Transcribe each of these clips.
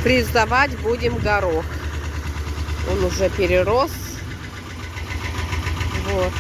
Фрезовать будем горох. Он уже перерос. Вот.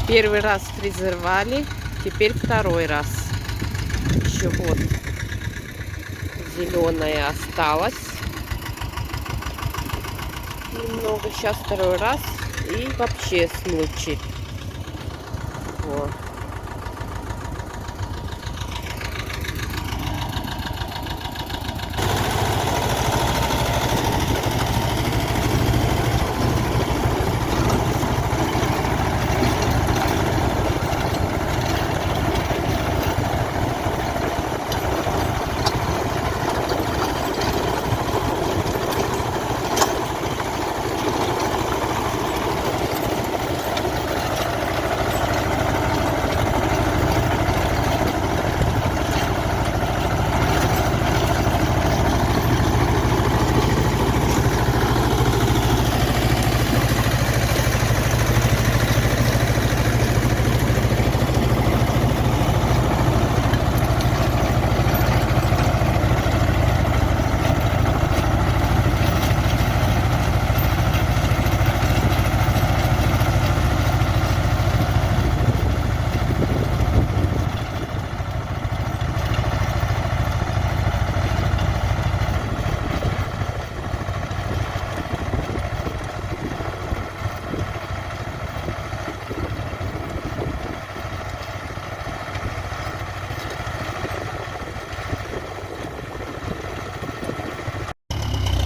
Первый раз фрезеровали, теперь второй раз. Еще вот зеленая осталась немного. Сейчас второй раз и вообще смучить. Вот.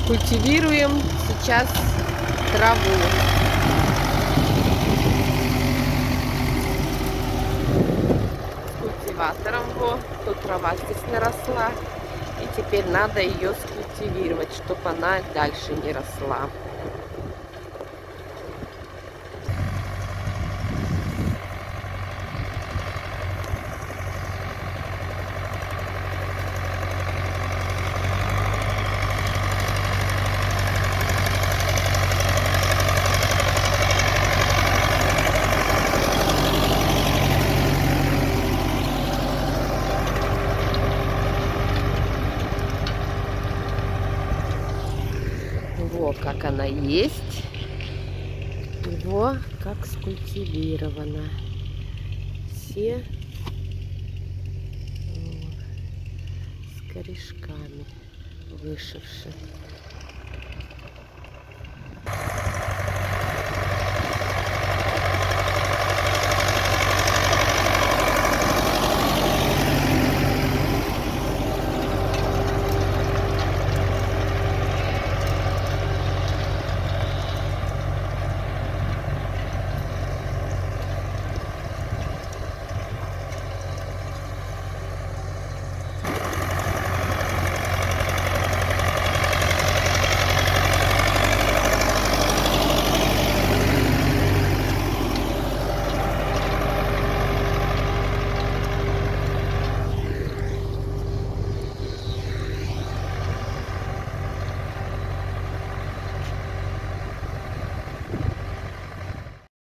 Культивируем сейчас траву. С культиватором, вот, тут трава здесь наросла. И теперь надо ее скультивировать, чтобы она дальше не росла. Вот как она есть. Его как скультивировано. Все вот, с корешками вышившие.